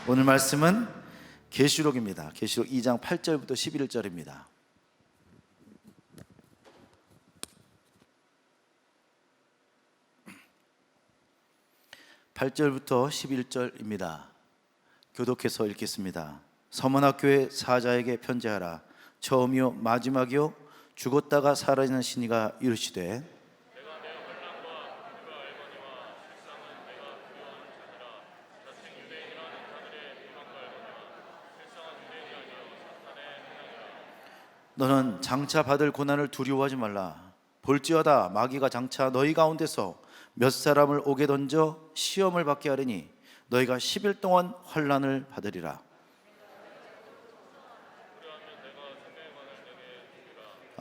오늘 말씀은 계시록입니다. 계시록 2장 8절부터 11절입니다. (8절부터 11절입니다) 교독해서 읽겠습니다. 서머나교회 사자에게 편지하라. 처음이요 마지막이요 죽었다가 살아있는 신이가 이르시되 너는 장차 받을 고난을 두려워하지 말라. 볼지어다 마귀가 장차 너희 가운데서 몇 사람을 옥에 던져 시험을 받게 하리니 너희가 10일 동안 환난을 받으리라.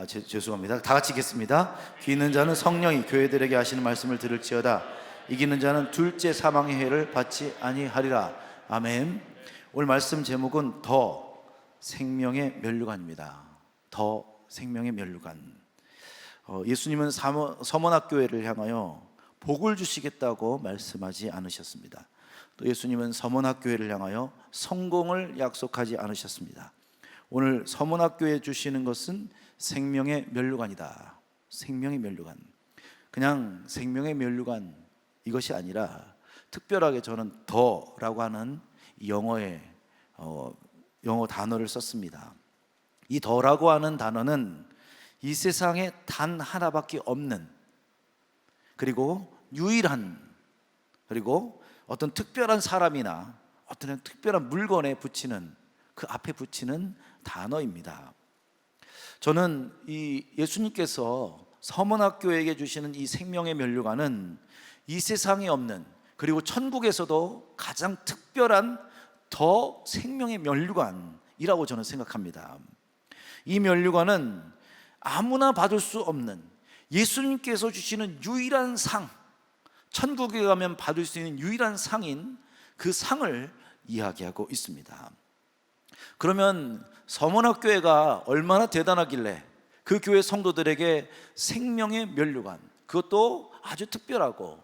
죄송합니다. 다 같이 읽겠습니다. 귀 있는 자는 성령이 교회들에게 하시는 말씀을 들을지어다. 이기는 자는 둘째 사망의 해를 받지 아니하리라. 아멘. 오늘 말씀 제목은 더 생명의 면류관입니다. 더 생명의 면류관. 예수님은 서머나교회를 향하여 복을 주시겠다고 말씀하지 않으셨습니다. 또 예수님은 서머나교회를 향하여 성공을 약속하지 않으셨습니다. 오늘 서머나교회에 주시는 것은 생명의 면류관이다. 생명의 면류관. 그냥 생명의 면류관 이것이 아니라 특별하게 저는 더라고 하는 영어 단어를 썼습니다. 이 더라고 하는 단어는 이 세상에 단 하나밖에 없는, 그리고 유일한, 그리고 어떤 특별한 사람이나 어떤 특별한 물건에 붙이는, 그 앞에 붙이는 단어입니다. 저는 이 예수님께서 서머나교회에게 주시는 이 생명의 면류관은 이 세상에 없는, 그리고 천국에서도 가장 특별한 더 생명의 면류관이라고 저는 생각합니다. 이 면류관은 아무나 받을 수 없는, 예수님께서 주시는 유일한 상, 천국에 가면 받을 수 있는 유일한 상인 그 상을 이야기하고 있습니다. 그러면 서머나교회가 얼마나 대단하길래 그 교회 성도들에게 생명의 면류관, 그것도 아주 특별하고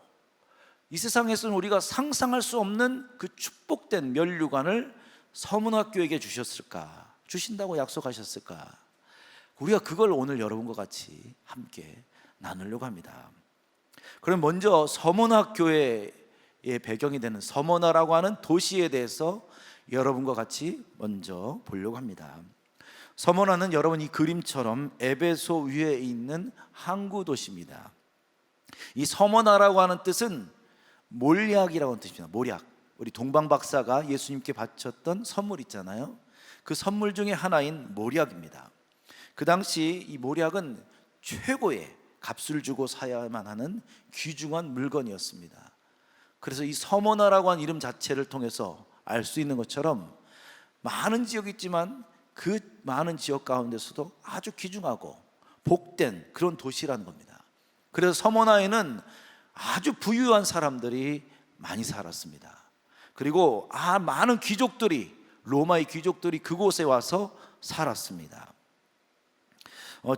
이 세상에서는 우리가 상상할 수 없는 그 축복된 면류관을 서머나교회에게 주셨을까, 주신다고 약속하셨을까? 우리가 그걸 오늘 여러분과 같이 함께 나누려고 합니다. 그럼 먼저 서머나교회의 배경이 되는 서머나라고 하는 도시에 대해서 여러분과 같이 먼저 보려고 합니다. 서머나는 여러분 이 그림처럼 에베소 위에 있는 항구 도시입니다. 이 서머나라고 하는 뜻은 몰약이라고 하는 뜻입니다. 몰약. 우리 동방 박사가 예수님께 바쳤던 선물 있잖아요. 그 선물 중에 하나인 몰약입니다. 그 당시 이 몰약은 최고의 값을 주고 사야만 하는 귀중한 물건이었습니다. 그래서 이 서머나라고 하는 이름 자체를 통해서 알 수 있는 것처럼 많은 지역이 있지만 그 많은 지역 가운데서도 아주 귀중하고 복된 그런 도시라는 겁니다. 그래서 서머나에는 아주 부유한 사람들이 많이 살았습니다. 그리고 많은 귀족들이, 로마의 귀족들이 그곳에 와서 살았습니다.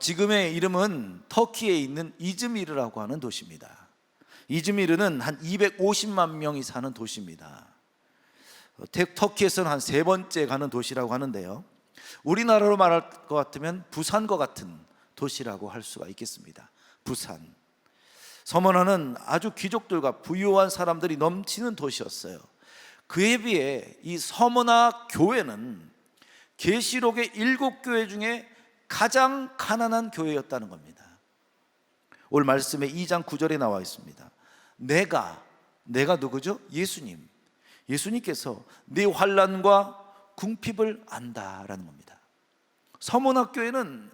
지금의 이름은 터키에 있는 이즈미르라고 하는 도시입니다. 이즈미르는 한 250만 명이 사는 도시입니다. 터키에서는 한 세 번째 가는 도시라고 하는데요, 우리나라로 말할 것 같으면 부산과 같은 도시라고 할 수가 있겠습니다. 부산. 서머나는 아주 귀족들과 부유한 사람들이 넘치는 도시였어요. 그에 비해 이 서머나 교회는 계시록의 7교회 중에 가장 가난한 교회였다는 겁니다. 오늘 말씀에 2장 9절에 나와 있습니다. 내가 누구죠? 예수님께서 네 환난과 궁핍을 안다라는 겁니다. 서머나 교회는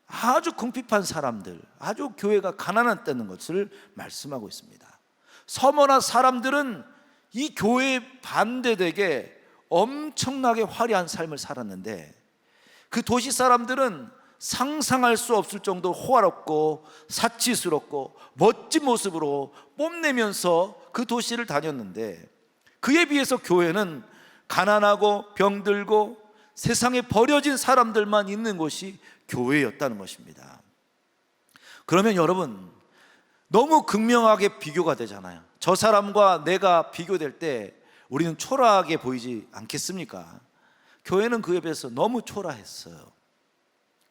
아주 궁핍한 사람들, 아주 교회가 가난했다는 것을 말씀하고 있습니다. 서머나 사람들은 이 교회에 반대되게 엄청나게 화려한 삶을 살았는데, 그 도시 사람들은 상상할 수 없을 정도로 호화롭고 사치스럽고 멋진 모습으로 뽐내면서 그 도시를 다녔는데, 그에 비해서 교회는 가난하고 병들고 세상에 버려진 사람들만 있는 곳이 교회였다는 것입니다. 그러면 여러분, 너무 극명하게 비교가 되잖아요. 저 사람과 내가 비교될 때 우리는 초라하게 보이지 않겠습니까? 교회는 그에 비해서 너무 초라했어요.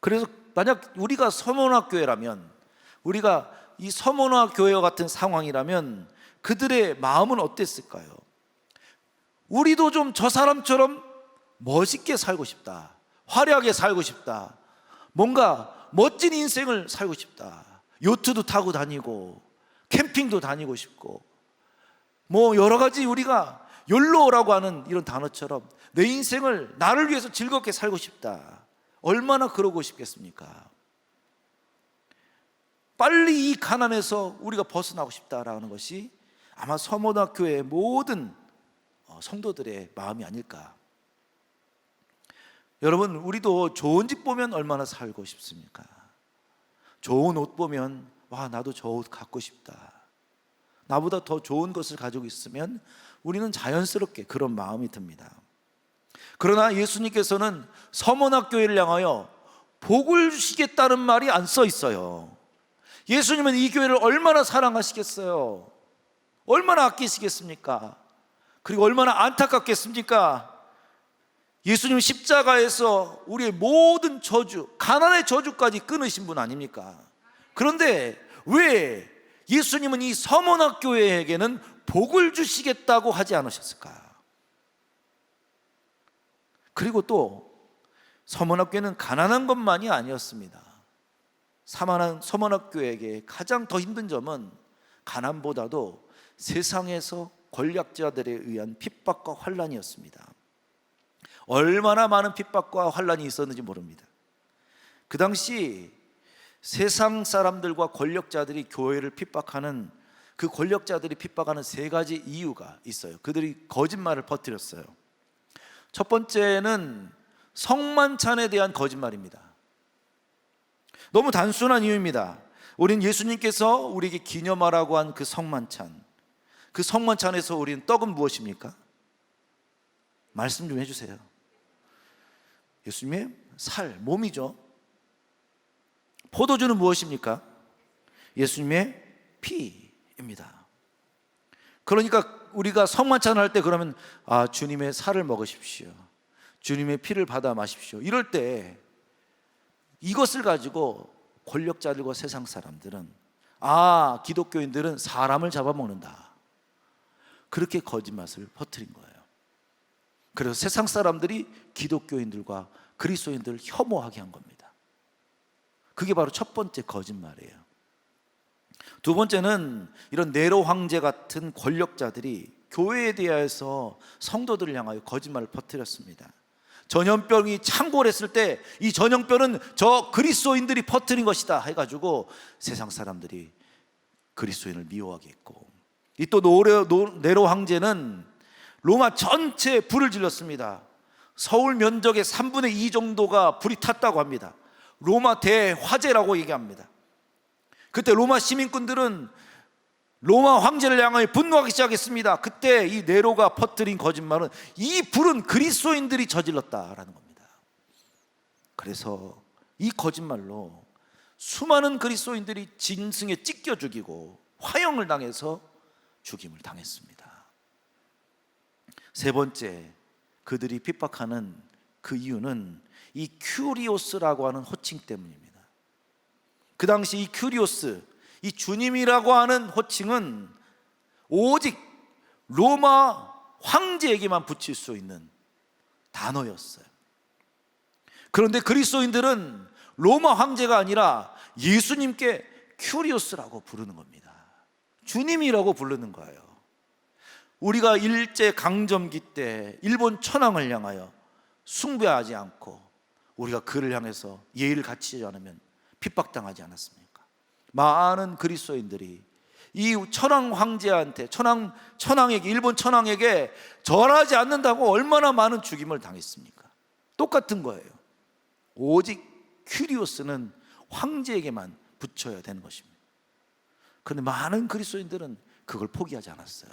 그래서 만약 우리가 서문화교회라면, 우리가 이 서문화교회와 같은 상황이라면 그들의 마음은 어땠을까요? 우리도 좀 저 사람처럼 멋있게 살고 싶다, 화려하게 살고 싶다, 뭔가 멋진 인생을 살고 싶다, 요트도 타고 다니고 캠핑도 다니고 싶고, 뭐 여러 가지 우리가 욜로라고 하는 이런 단어처럼 내 인생을 나를 위해서 즐겁게 살고 싶다, 얼마나 그러고 싶겠습니까? 빨리 이 가난에서 우리가 벗어나고 싶다라는 것이 아마 서문화교회의 모든 성도들의 마음이 아닐까. 여러분, 우리도 좋은 집 보면 얼마나 살고 싶습니까? 좋은 옷 보면 와, 나도 저 옷 갖고 싶다, 나보다 더 좋은 것을 가지고 있으면 우리는 자연스럽게 그런 마음이 듭니다. 그러나 예수님께서는 서문화교회를 향하여 복을 주시겠다는 말이 안 써 있어요. 예수님은 이 교회를 얼마나 사랑하시겠어요? 얼마나 아끼시겠습니까? 그리고 얼마나 안타깝겠습니까? 예수님은 십자가에서 우리의 모든 저주, 가난의 저주까지 끊으신 분 아닙니까? 그런데 왜 예수님은 이 서문화교회에게는 복을 주시겠다고 하지 않으셨을까? 그리고 또 서문화교회는 가난한 것만이 아니었습니다. 서문화교회에게 가장 더 힘든 점은 가난보다도 세상에서 권력자들에 의한 핍박과 환란이었습니다. 얼마나 많은 핍박과 환란이 있었는지 모릅니다. 그 당시 세상 사람들과 권력자들이 교회를 핍박하는, 그 권력자들이 핍박하는 세 가지 이유가 있어요. 그들이 거짓말을 퍼뜨렸어요. 첫 번째는 성만찬에 대한 거짓말입니다. 너무 단순한 이유입니다. 우리는 예수님께서 우리에게 기념하라고 한 그 성만찬, 그 성만찬에서 우리는 떡은 무엇입니까? 말씀 좀 해주세요. 예수님의 살, 몸이죠. 포도주는 무엇입니까? 예수님의 피입니다. 그러니까 우리가 성만찬을 할 때 그러면 주님의 살을 먹으십시오, 주님의 피를 받아 마십시오, 이럴 때 이것을 가지고 권력자들과 세상 사람들은 기독교인들은 사람을 잡아먹는다, 그렇게 거짓말을 퍼뜨린 거예요. 그래서 세상 사람들이 기독교인들과 그리스도인들을 혐오하게 한 겁니다. 그게 바로 첫 번째 거짓말이에요. 두 번째는 이런 네로 황제 같은 권력자들이 교회에 대해서 성도들을 향하여 거짓말을 퍼뜨렸습니다. 전염병이 창궐했을 때 이 전염병은 저 그리스도인들이 퍼뜨린 것이다 해가지고 세상 사람들이 그리스도인을 미워하게 했고, 이 또 네로 황제는 로마 전체에 불을 질렀습니다. 서울 면적의 3분의 2 정도가 불이 탔다고 합니다. 로마 대화재라고 얘기합니다. 그때 로마 시민꾼들은 로마 황제를 향하여 분노하기 시작했습니다. 그때 이 네로가 퍼뜨린 거짓말은 이 불은 그리스도인들이 저질렀다라는 겁니다. 그래서 이 거짓말로 수많은 그리스도인들이 짐승에 찢겨 죽이고 화형을 당해서 죽임을 당했습니다. 세 번째, 그들이 핍박하는 그 이유는 이 큐리오스라고 하는 호칭 때문입니다. 그 당시 이 큐리오스, 이 주님이라고 하는 호칭은 오직 로마 황제에게만 붙일 수 있는 단어였어요. 그런데 그리스도인들은 로마 황제가 아니라 예수님께 큐리오스라고 부르는 겁니다. 주님이라고 부르는 거예요. 우리가 일제 강점기 때 일본 천황을 향하여 숭배하지 않고 우리가 그를 향해서 예의를 갖추지 않으면 핍박당하지 않았습니까? 많은 그리스도인들이 이 천황 황제한테, 천황에게, 일본 천황에게 절하지 않는다고 얼마나 많은 죽임을 당했습니까? 똑같은 거예요. 오직 큐리오스는 황제에게만 붙여야 되는 것입니다. 그런데 많은 그리스도인들은 그걸 포기하지 않았어요.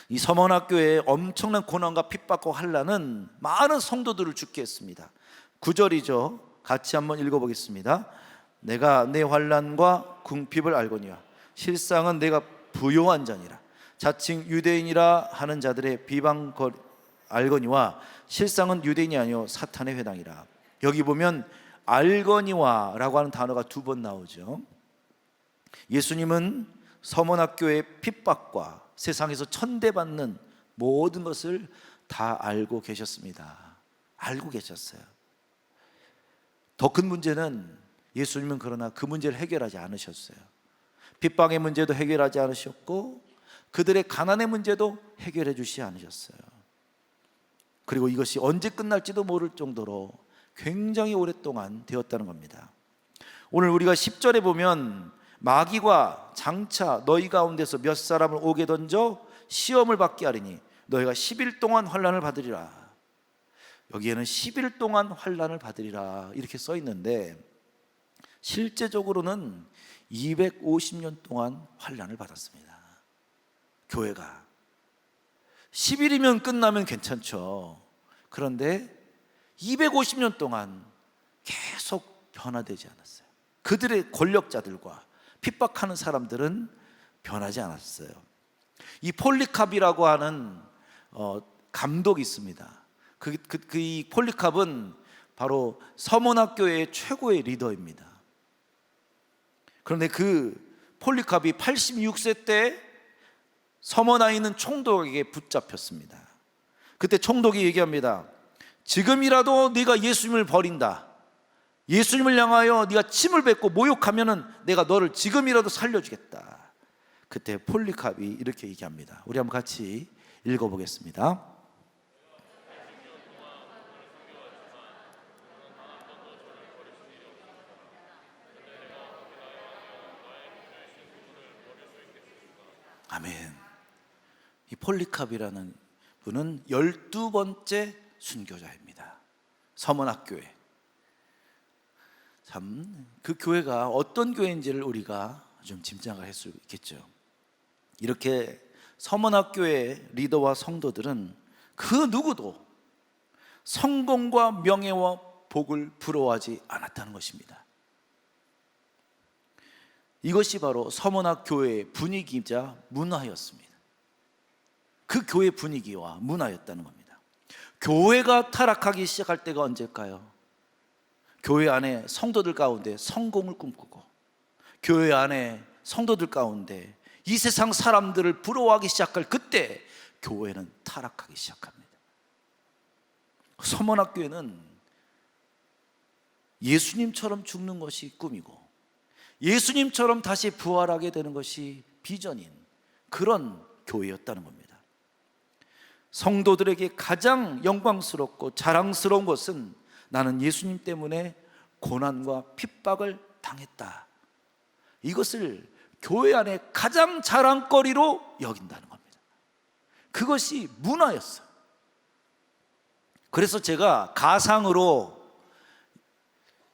이 서문화교회의 엄청난 고난과 핍박과 환난은 많은 성도들을 죽게 했습니다. 9절이죠. 같이 한번 읽어보겠습니다. 내가 내 환난과 궁핍을 알거니와 실상은 내가 부요한 자니라. 자칭 유대인이라 하는 자들의 비방 알거니와 실상은 유대인이 아니요 사탄의 회당이라. 여기 보면 알거니와라고 하는 단어가 2번 나오죠. 예수님은 서문학교의 핍박과 세상에서 천대받는 모든 것을 다 알고 계셨습니다. 알고 계셨어요. 더 큰 문제는 예수님은 그러나 그 문제를 해결하지 않으셨어요. 핍박의 문제도 해결하지 않으셨고 그들의 가난의 문제도 해결해 주시지 않으셨어요. 그리고 이것이 언제 끝날지도 모를 정도로 굉장히 오랫동안 되었다는 겁니다. 오늘 우리가 10절에 보면 마귀가 장차 너희 가운데서 몇 사람을 옥에 던져 시험을 받게 하리니 너희가 10일 동안 환난을 받으리라. 여기에는 10일 동안 환난을 받으리라 이렇게 써 있는데 실제적으로는 250년 동안 환난을 받았습니다. 교회가 10일이면 끝나면 괜찮죠. 그런데 250년 동안 계속 변화되지 않았어요. 그들의 권력자들과 핍박하는 사람들은 변하지 않았어요. 이 폴리캅이라고 하는 감독이 있습니다. 이 폴리캅은 바로 서문학교의 최고의 리더입니다. 그런데 그 폴리캅이 86세 때 서머나에 있는 총독에게 붙잡혔습니다. 그때 총독이 얘기합니다. 지금이라도 네가 예수님을 버린다, 예수님을 향하여 네가 침을 뱉고 모욕하면은 내가 너를 지금이라도 살려주겠다. 그때 폴리캅이 이렇게 얘기합니다. 우리 한번 같이 읽어보겠습니다. 아멘. 이 폴리캅이라는 분은 12번째 순교자입니다. 서문학교회. 참 그 교회가 어떤 교회인지를 우리가 좀 짐작을 할 수 있겠죠. 이렇게 서문학교의 리더와 성도들은 그 누구도 성공과 명예와 복을 부러워하지 않았다는 것입니다. 이것이 바로 서문학교회의 분위기이자 문화였습니다. 그 교회 분위기와 문화였다는 겁니다. 교회가 타락하기 시작할 때가 언제일까요? 교회 안에 성도들 가운데 성공을 꿈꾸고 교회 안에 성도들 가운데 이 세상 사람들을 부러워하기 시작할 그때 교회는 타락하기 시작합니다. 서문학교회는 예수님처럼 죽는 것이 꿈이고 예수님처럼 다시 부활하게 되는 것이 비전인 그런 교회였다는 겁니다. 성도들에게 가장 영광스럽고 자랑스러운 것은 나는 예수님 때문에 고난과 핍박을 당했다, 이것을 교회 안에 가장 자랑거리로 여긴다는 겁니다. 그것이 문화였어요. 그래서 제가 가상으로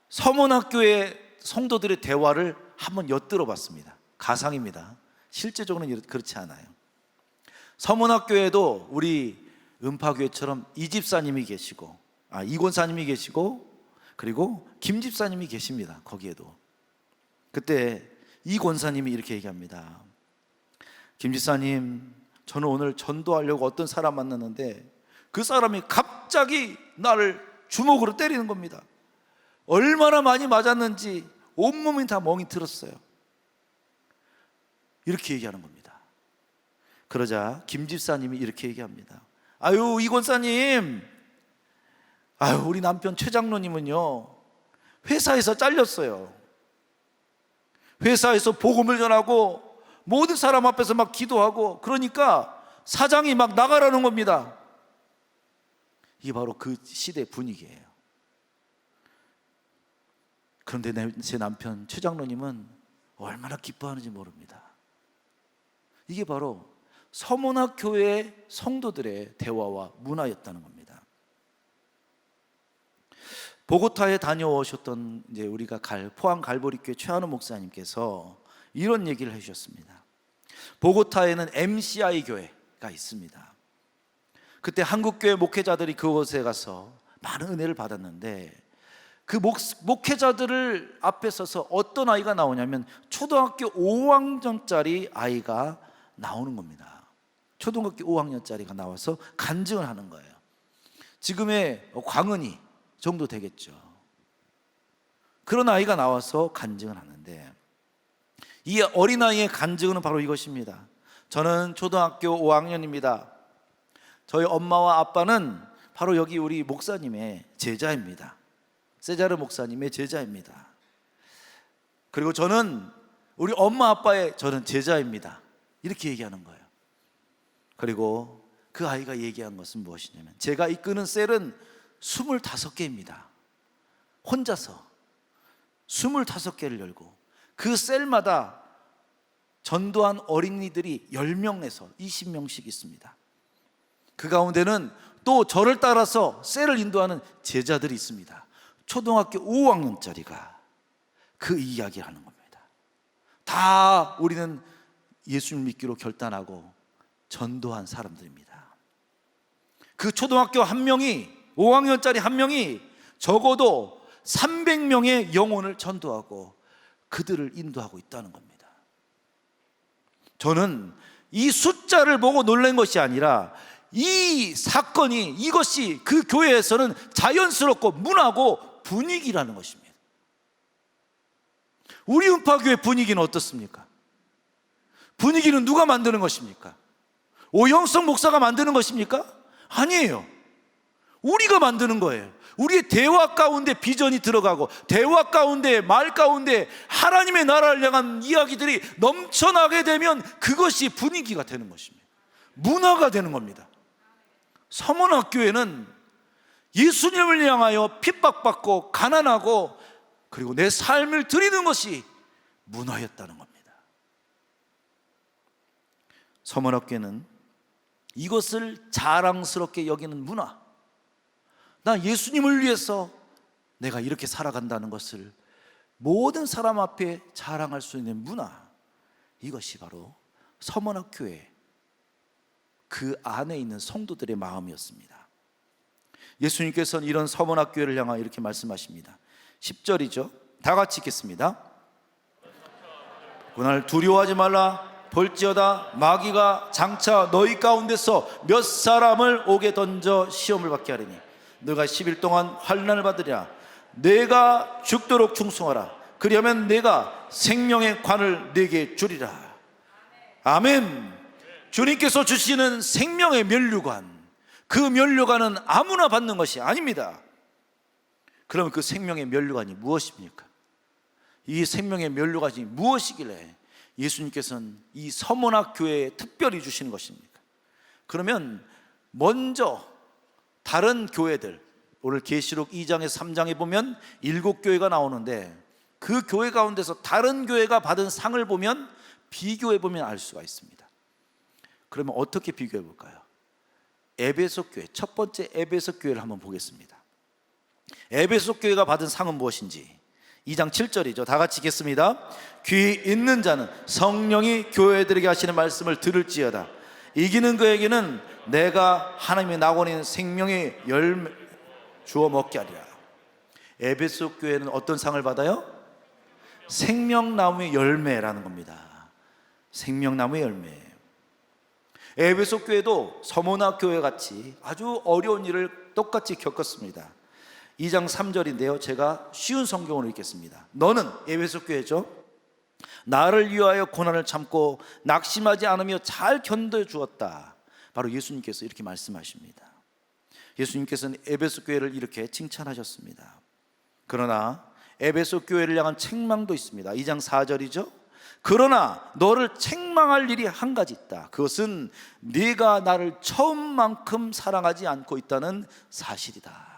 서문학교의 성도들의 대화를 한번 엿들어 봤습니다. 가상입니다. 실제적으로는 그렇지 않아요. 서문학교에도 우리 음파교회처럼 이 집사님이 계시고 이 권사님이 계시고 그리고 김 집사님이 계십니다. 거기에도. 그때 이 권사님이 이렇게 얘기합니다. 김 집사님, 저는 오늘 전도하려고 어떤 사람 만났는데 그 사람이 갑자기 나를 주먹으로 때리는 겁니다. 얼마나 많이 맞았는지 온몸이 다 멍이 들었어요. 이렇게 얘기하는 겁니다. 그러자 김 집사님이 이렇게 얘기합니다. 아유, 이 권사님, 아유, 우리 남편 최 장로님은요 회사에서 잘렸어요. 회사에서 복음을 전하고 모든 사람 앞에서 막 기도하고 그러니까 사장이 막 나가라는 겁니다. 이게 바로 그 시대 분위기예요. 그런데 제 남편 최 장로님은 얼마나 기뻐하는지 모릅니다. 이게 바로 서문학교회 성도들의 대화와 문화였다는 겁니다. 보고타에 다녀오셨던 이제 우리가 포항 갈보리교회 최한우 목사님께서 이런 얘기를 해주셨습니다. 보고타에는 MCI 교회가 있습니다. 그때 한국교회 목회자들이 그곳에 가서 많은 은혜를 받았는데 그 목회자들을 앞에 서서 어떤 아이가 나오냐면 초등학교 5학년짜리 아이가 나오는 겁니다. 초등학교 5학년짜리가 나와서 간증을 하는 거예요. 지금의 광은이 정도 되겠죠. 그런 아이가 나와서 간증을 하는데, 이 어린아이의 간증은 바로 이것입니다. 저는 초등학교 5학년입니다. 저희 엄마와 아빠는 바로 여기 우리 목사님의 제자입니다. 세자르 목사님의 제자입니다. 그리고 저는 우리 엄마 아빠의 저는 제자입니다. 이렇게 얘기하는 거예요. 그리고 그 아이가 얘기한 것은 무엇이냐면, 제가 이끄는 셀은 25개입니다. 혼자서 25개를 열고 그 셀마다 전도한 어린이들이 10명에서 20명씩 있습니다. 그 가운데는 또 저를 따라서 셀을 인도하는 제자들이 있습니다. 초등학교 5학년짜리가 그 이야기를 하는 겁니다. 다 우리는 예수님 믿기로 결단하고 전도한 사람들입니다. 그 초등학교 한 명이, 5학년짜리 한 명이 적어도 300명의 영혼을 전도하고 그들을 인도하고 있다는 겁니다. 저는 이 숫자를 보고 놀란 것이 아니라 이 사건이, 이것이 그 교회에서는 자연스럽고 문화고 분위기라는 것입니다. 우리 음파교회 분위기는 어떻습니까? 분위기는 누가 만드는 것입니까? 오영석 목사가 만드는 것입니까? 아니에요. 우리가 만드는 거예요. 우리의 대화 가운데 비전이 들어가고, 대화 가운데, 말 가운데 하나님의 나라를 향한 이야기들이 넘쳐나게 되면 그것이 분위기가 되는 것입니다. 문화가 되는 겁니다. 서문학교에는 예수님을 향하여 핍박받고 가난하고 그리고 내 삶을 드리는 것이 문화였다는 겁니다. 서문학교는 이것을 자랑스럽게 여기는 문화, 나 예수님을 위해서 내가 이렇게 살아간다는 것을 모든 사람 앞에 자랑할 수 있는 문화, 이것이 바로 서문학교의 그 안에 있는 성도들의 마음이었습니다. 예수님께서는 이런 서문학교를 향하여 이렇게 말씀하십니다. 10절이죠. 다 같이 읽겠습니다. 그날 두려워하지 말라. 볼지어다 마귀가 장차 너희 가운데서 몇 사람을 옥에 던져 시험을 받게 하리니 너가 10일 동안 환난을 받으리라. 내가 죽도록 충성하라. 그리하면 내가 생명의 관을 네게 주리라. 아멘. 주님께서 주시는 생명의 면류관, 그 면류관은 아무나 받는 것이 아닙니다. 그러면 그 생명의 면류관이 무엇입니까? 이 생명의 면류관이 무엇이길래 예수님께서는 이 서문학교회에 특별히 주시는 것입니까? 그러면 먼저 다른 교회들, 오늘 계시록 2장에 3장에 보면 7교회가 나오는데 그 교회 가운데서 다른 교회가 받은 상을 보면, 비교해 보면 알 수가 있습니다. 그러면 어떻게 비교해 볼까요? 에베소 교회, 첫 번째 에베소 교회를 한번 보겠습니다. 에베소 교회가 받은 상은 무엇인지 2장 7절이죠. 다 같이 읽겠습니다. 귀 있는 자는 성령이 교회들에게 하시는 말씀을 들을지어다. 이기는 그에게는 내가 하나님의 낙원인 생명의 열매 주어 먹게 하리라. 에베소 교회는 어떤 상을 받아요? 생명나무의 열매라는 겁니다. 생명나무의 열매. 에베소 교회도 서문화 교회 같이 아주 어려운 일을 똑같이 겪었습니다. 2장 3절인데요, 제가 쉬운 성경으로 읽겠습니다. 너는, 에베소 교회죠, 나를 위하여 고난을 참고 낙심하지 않으며 잘 견뎌주었다. 바로 예수님께서 이렇게 말씀하십니다. 예수님께서는 에베소 교회를 이렇게 칭찬하셨습니다. 그러나 에베소 교회를 향한 책망도 있습니다. 2장 4절이죠. 그러나 너를 책망할 일이 한 가지 있다. 그것은 네가 나를 처음만큼 사랑하지 않고 있다는 사실이다.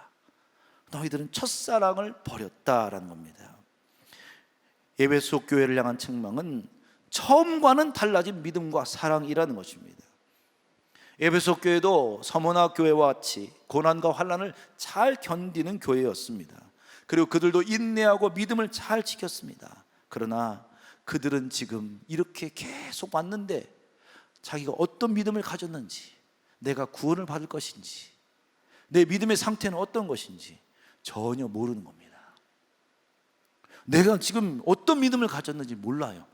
너희들은 첫사랑을 버렸다라는 겁니다. 에베소 교회를 향한 책망은 처음과는 달라진 믿음과 사랑이라는 것입니다. 에베소 교회도 서문화 교회와 같이 고난과 환난을 잘 견디는 교회였습니다. 그리고 그들도 인내하고 믿음을 잘 지켰습니다. 그러나 그들은 지금 이렇게 계속 왔는데 자기가 어떤 믿음을 가졌는지, 내가 구원을 받을 것인지, 내 믿음의 상태는 어떤 것인지 전혀 모르는 겁니다. 내가 지금 어떤 믿음을 가졌는지 몰라요.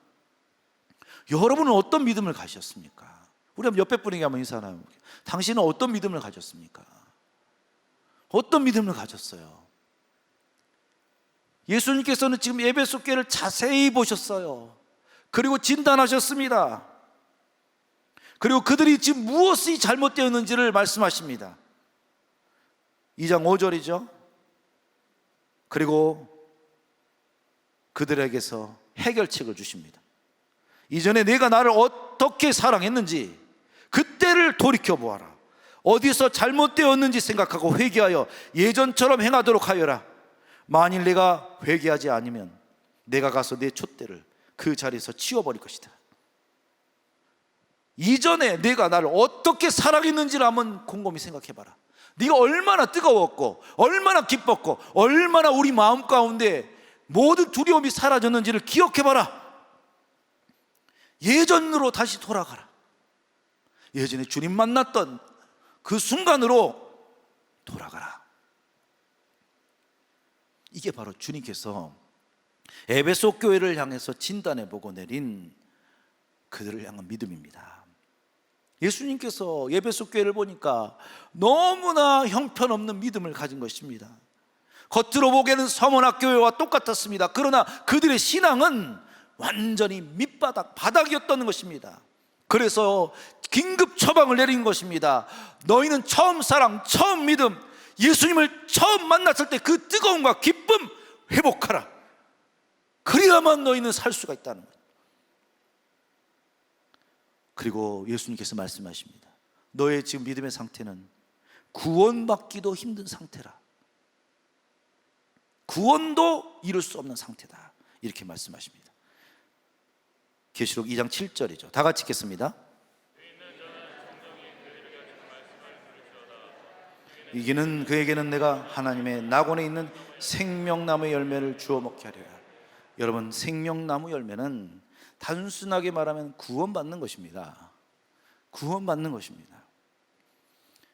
여러분은 어떤 믿음을 가셨습니까? 우리 한번 옆에 분에게 한번 인사 나눠 볼게요. 당신은 어떤 믿음을 가졌습니까? 어떤 믿음을 가졌어요? 예수님께서는 지금 에베소 교회를 자세히 보셨어요. 그리고 진단하셨습니다. 그리고 그들이 지금 무엇이 잘못되었는지를 말씀하십니다. 2장 5절이죠. 그리고 그들에게서 해결책을 주십니다. 이전에 내가 나를 어떻게 사랑했는지 그때를 돌이켜보아라. 어디서 잘못되었는지 생각하고 회개하여 예전처럼 행하도록 하여라. 만일 내가 회개하지 않으면 내가 가서 내 촛대를 그 자리에서 치워버릴 것이다. 이전에 내가 나를 어떻게 사랑했는지를 한번 곰곰이 생각해봐라. 네가 얼마나 뜨거웠고 얼마나 기뻤고 얼마나 우리 마음 가운데 모든 두려움이 사라졌는지를 기억해봐라. 예전으로 다시 돌아가라. 예전에 주님 만났던 그 순간으로 돌아가라. 이게 바로 주님께서 에베소 교회를 향해서 진단해보고 내린 그들을 향한 믿음입니다. 예수님께서 에베소 교회를 보니까 너무나 형편없는 믿음을 가진 것입니다. 겉으로 보기에는 서문학교회와 똑같았습니다. 그러나 그들의 신앙은 완전히 바닥이었던 것입니다. 그래서 긴급 처방을 내린 것입니다. 너희는 처음 사랑, 처음 믿음, 예수님을 처음 만났을 때 그 뜨거움과 기쁨 회복하라. 그래야만 너희는 살 수가 있다는 거예요. 그리고 예수님께서 말씀하십니다. 너의 지금 믿음의 상태는 구원받기도 힘든 상태라. 구원도 이룰 수 없는 상태다. 이렇게 말씀하십니다. 계시록 2장 7절이죠. 다 같이 읽겠습니다. 이기는 그에게는 내가 하나님의 낙원에 있는 생명나무의 열매를 주어 먹게 하리라. 여러분, 생명나무 열매는 단순하게 말하면 구원받는 것입니다. 구원받는 것입니다.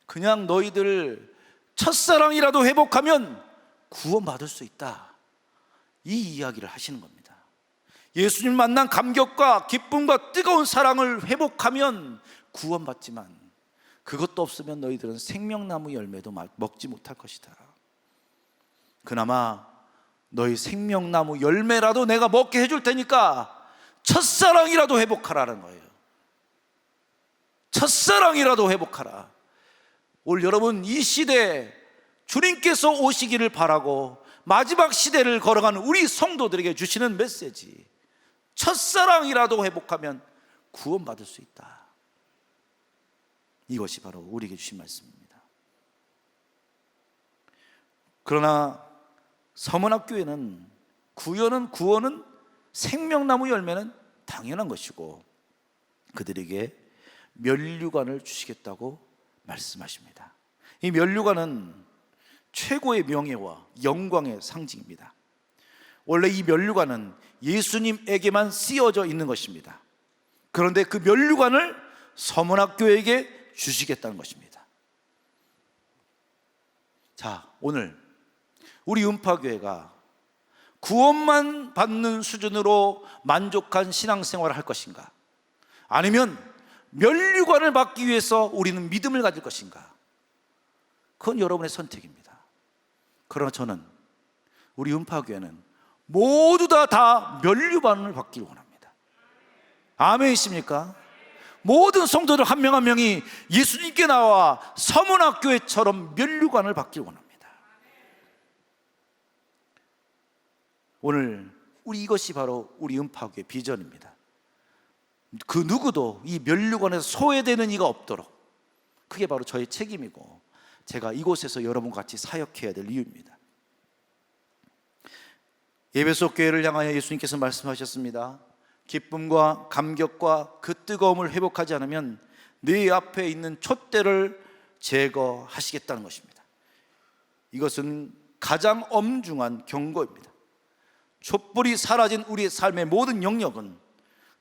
그냥 너희들 첫사랑이라도 회복하면 구원받을 수 있다, 이 이야기를 하시는 겁니다. 예수님 만난 감격과 기쁨과 뜨거운 사랑을 회복하면 구원받지만 그것도 없으면 너희들은 생명나무 열매도 먹지 못할 것이다. 그나마 너희 생명나무 열매라도 내가 먹게 해줄 테니까 첫사랑이라도 회복하라는 거예요. 첫사랑이라도 회복하라. 오늘 여러분, 이 시대에 주님께서 오시기를 바라고 마지막 시대를 걸어가는 우리 성도들에게 주시는 메시지, 첫사랑이라도 회복하면 구원받을 수 있다. 이것이 바로 우리에게 주신 말씀입니다. 그러나 서문학교회는 구원은 생명나무 열매는 당연한 것이고 그들에게 면류관을 주시겠다고 말씀하십니다. 이 면류관은 최고의 명예와 영광의 상징입니다. 원래 이 면류관은 예수님에게만 쓰여져 있는 것입니다. 그런데 그 면류관을 서문학교에게 주시겠다는 것입니다. 자, 오늘 우리 음파교회가 구원만 받는 수준으로 만족한 신앙생활을 할 것인가, 아니면 면류관을 받기 위해서 우리는 믿음을 가질 것인가, 그건 여러분의 선택입니다. 그러나 저는 우리 음파교회는 모두 다 면류관을 받기를 원합니다. 아멘이십니까? 모든 성도들 한 명 한 명이 예수님께 나와 서문학교회처럼 면류관을 받기를 원합니다. 오늘 이것이 바로 우리 음파교회 비전입니다. 그 누구도 이 면류관에서 소외되는 이가 없도록, 그게 바로 저의 책임이고 제가 이곳에서 여러분과 같이 사역해야 될 이유입니다. 에베소 교회를 향하여 예수님께서 말씀하셨습니다. 기쁨과 감격과 그 뜨거움을 회복하지 않으면 네 앞에 있는 촛대를 제거하시겠다는 것입니다. 이것은 가장 엄중한 경고입니다. 촛불이 사라진 우리의 삶의 모든 영역은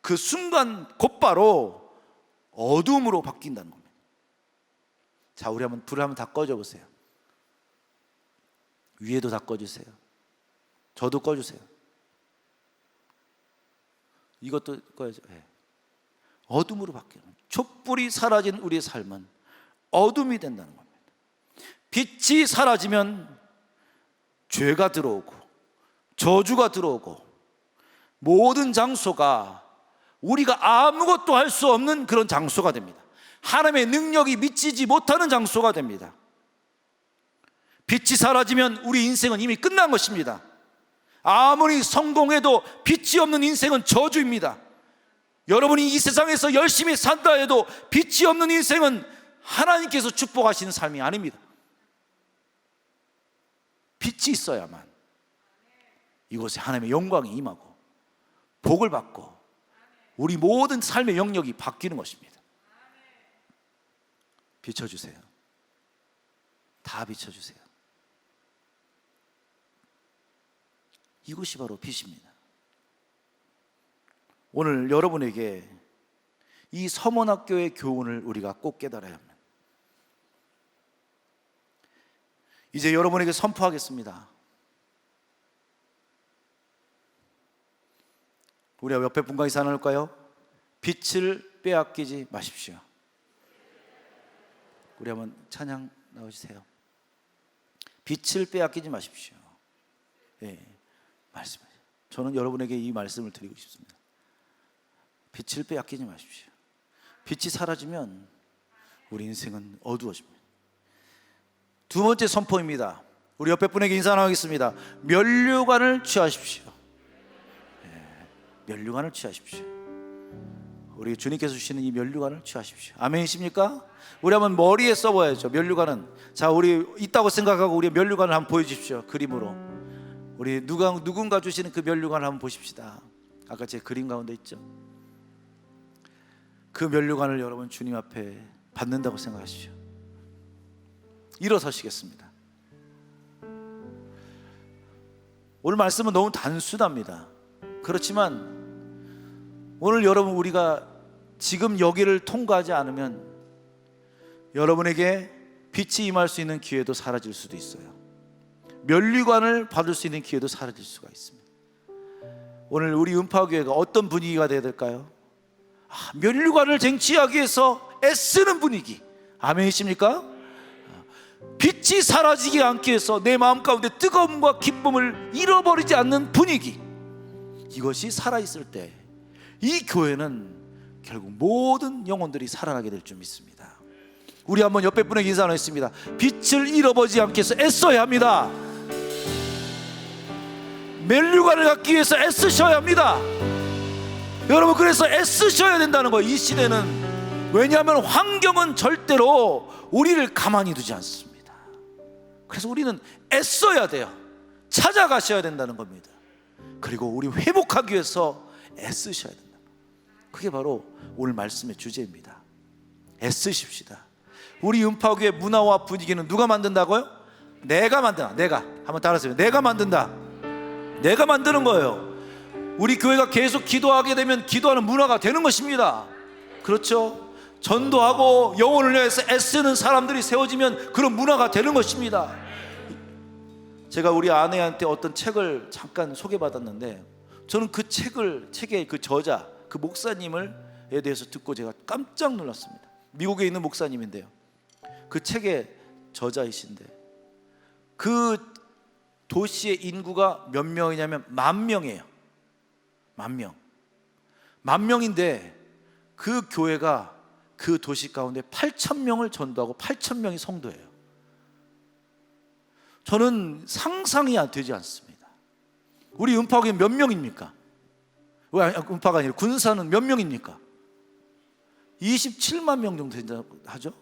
그 순간 곧바로 어둠으로 바뀐다는 겁니다. 자, 우리 한번 불을 한번 다 꺼줘 보세요. 위에도 다 꺼주세요. 저도 꺼주세요. 이것도 꺼야죠. 네. 어둠으로 바뀌는, 촛불이 사라진 우리의 삶은 어둠이 된다는 겁니다. 빛이 사라지면 죄가 들어오고 저주가 들어오고 모든 장소가 우리가 아무것도 할 수 없는 그런 장소가 됩니다. 하나님의 능력이 미치지 못하는 장소가 됩니다. 빛이 사라지면 우리 인생은 이미 끝난 것입니다. 아무리 성공해도 빛이 없는 인생은 저주입니다. 여러분이 이 세상에서 열심히 산다 해도 빛이 없는 인생은 하나님께서 축복하시는 삶이 아닙니다. 빛이 있어야만 이곳에 하나님의 영광이 임하고 복을 받고 우리 모든 삶의 영역이 바뀌는 것입니다. 비춰주세요. 다 비춰주세요. 이것이 바로 빛입니다. 오늘 여러분에게 이 서문학교의 교훈을 우리가 꼭 깨달아야 합니다. 이제 여러분에게 선포하겠습니다. 우리가 옆에 분과 인사 나눌까요? 빛을 빼앗기지 마십시오. 우리 한번 찬양 나오주세요. 빛을 빼앗기지 마십시오. 예, 말씀하세요. 저는 여러분에게 이 말씀을 드리고 싶습니다. 빛을 빼앗기지 마십시오. 빛이 사라지면 우리 인생은 어두워집니다. 두 번째 선포입니다. 우리 옆에 분에게 인사 나누겠습니다. 면류관을 취하십시오. 면류관을 취하십시오. 우리 주님께서 주시는 이 면류관을 취하십시오. 아멘이십니까? 우리 한번 머리에 써봐야죠. 면류관은. 자, 우리 있다고 생각하고 우리 면류관을 한번 보여주십시오. 그림으로. 우리 누군가 주시는 그 면류관을 한번 보십시다. 아까 제 그림 가운데 있죠. 그 면류관을 여러분 주님 앞에 받는다고 생각하십시오. 일어서시겠습니다. 오늘 말씀은 너무 단순합니다. 그렇지만 오늘 여러분 우리가 지금 여기를 통과하지 않으면 여러분에게 빛이 임할 수 있는 기회도 사라질 수도 있어요. 면류관을 받을 수 있는 기회도 사라질 수가 있습니다. 오늘 우리 음파교회가 어떤 분위기가 되어야 될까요? 면류관을 쟁취하기 위해서 애쓰는 분위기. 아멘이십니까? 빛이 사라지지 않기 위해서 내 마음 가운데 뜨거움과 기쁨을 잃어버리지 않는 분위기. 이것이 살아있을 때 이 교회는 결국 모든 영혼들이 살아나게 될 줄 믿습니다. 우리 한번 옆에 분에게 인사 나누겠습니다. 빛을 잃어버리지 않기 위해서 애써야 합니다. 면류관을 갖기 위해서 애쓰셔야 합니다. 여러분, 그래서 애쓰셔야 된다는 거예요. 이 시대는. 왜냐하면 환경은 절대로 우리를 가만히 두지 않습니다. 그래서 우리는 애써야 돼요. 찾아가셔야 된다는 겁니다. 그리고 우리 회복하기 위해서 애쓰셔야 된다. 그게 바로 오늘 말씀의 주제입니다. 애쓰십시다. 우리 음파교의 문화와 분위기는 누가 만든다고요? 내가 만든다. 내가. 한번 따라하세요. 내가 만든다. 내가 만드는 거예요. 우리 교회가 계속 기도하게 되면 기도하는 문화가 되는 것입니다. 그렇죠? 전도하고 영혼을 위해서 애쓰는 사람들이 세워지면 그런 문화가 되는 것입니다. 제가 우리 아내한테 어떤 책을 잠깐 소개받았는데 저는 그 책의 그 저자, 그 목사님에 대해서 듣고 제가 깜짝 놀랐습니다. 미국에 있는 목사님인데요. 그 책의 저자이신데 그 도시의 인구가 몇 명이냐면 10,000명이에요. 10,000명. 10,000명인데 그 교회가 그 도시 가운데 8,000명을 전도하고 8,000명이 성도예요. 저는 상상이 되지 않습니다. 우리 음파교회 몇 명입니까? 음파가 아니라 군사는 몇 명입니까? 27만 명 정도 된다고 하죠.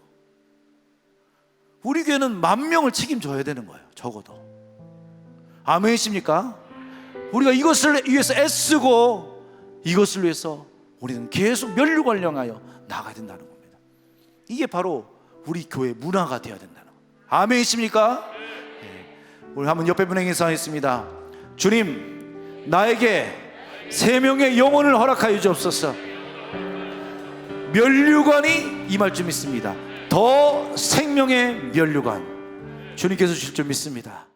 우리 교회는 10,000명을 책임져야 되는 거예요. 적어도. 아멘이십니까? 우리가 이것을 위해서 애쓰고 이것을 위해서 우리는 계속 면류관을 향하여 나가야 된다는 겁니다. 이게 바로 우리 교회 문화가 되어야 된다는 겁니다. 아멘이십니까? 네. 우리 한번 옆에 분에게 인사하겠습니다. 주님, 나에게 3명의 영혼을 허락하여 주옵소서. 면류관이 임할 줄 믿습니다. 더 생명의 면류관 주님께서 주실 줄 믿습니다.